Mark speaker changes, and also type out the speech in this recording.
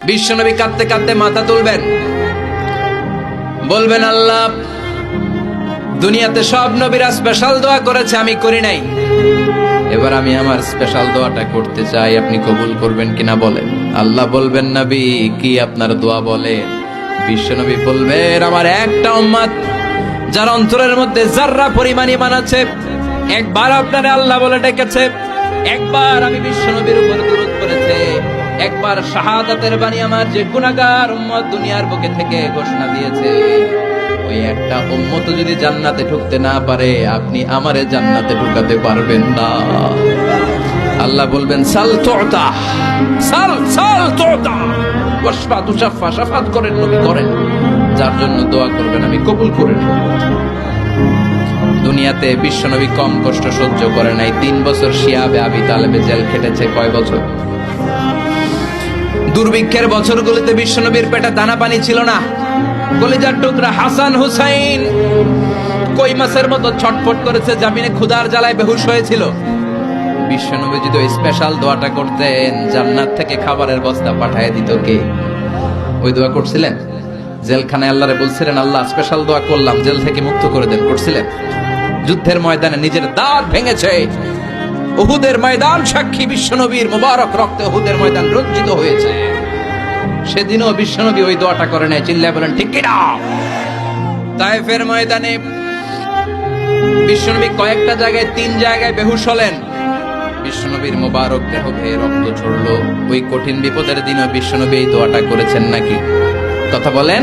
Speaker 1: বিশ্বনবী কাঁদতে কাঁদতে মাথা তুলবেন, বলবেন আল্লাহ, দুনিয়াতে সব নবীরা স্পেশাল দোয়া করেছে, আমি করি নাই, এবার আমি আমার স্পেশাল দোয়াটা করতে চাই, আপনি কবুল করবেন কিনা বলেন। আল্লাহ বলবেন, নবী কি আপনার দোয়া বলেন? বিশ্বনবী বলবেন, আমার একটা উম্মত যার অন্তরের মধ্যে যাররা পরিমাণ ঈমান আছে, একবার আপনারে আল্লাহ বলে ডেকেছে, একবার আমি বিশ্বনবীর উপর দুরূদ পড়েছে, একবার শাহাদাতের বাণী আমার যে গুনাহগার উম্মত দুনিয়ার বুকে থেকে ঘোষণা দিয়েছে, ওই একটা উম্মত যদি জান্নাতে ঢুকতে না পারে, আপনি আমারে জান্নাতে ঢুকাতে পারবেন না। আল্লাহ বলবেন, সাল তুতা, সাল সাল তুতা, ওয়াশফা তুশাফা, শাফাত করেন নবী করেন, যার জন্য দোয়া করবেন আমি কবুল করে নেব। দুনিয়াতে বিশ্বনবী কম কষ্ট সহ্য করে নাই। 3 বছর শিয়াবে আবি তালেবে জেল খেটেছে। কয় বছর? দুর্ভিক্ষের বছরগুলোতে বিশ্বনবীর পেটে দানা পানি ছিল না। কলিজার টুকরা হাসান হুসাইন কই মাছের মতো ছটফট করেছে, জামিনে ক্ষুধার জ্বালায় বেহুশ হয়েছিল। বিশ্বনবী যদি ওই স্পেশাল দোয়াটা করতেন, জান্নাত থেকে খাবারের বস্তা পাঠিয়ে দিত কে? ওই দোয়া করছিলেন? জেলখানায় আল্লাহরে বলছিলেন, আল্লাহ স্পেশাল দোয়া করলাম, জেল থেকে মুক্ত করে দেন, করছিলেন? যুদ্ধের ময়দানে নিজের দাঁত ভেঙেছে, উহুদের ময়দান সাক্ষী, বিশ্বনবীর মুবারক রক্তে উহুদের ময়দান রঞ্জিত হয়েছে। সেদিনও বিশ্বনবী ওই দোয়াটা করে নাই। চিল্লায় বলেন ঠিক কিনা? তায়েফের ময়দানে বিশ্বনবী কয়েকটা জায়গায়, 3 জায়গায় বেহুশ হলেন। বিশ্বনবীর মুবারক দেহ বেয়ে রক্ত ঝরলো। ওই কঠিন বিপদের দিনও বিশ্বনবী এই দোয়াটা করেছেন নাকি? কথা বলেন।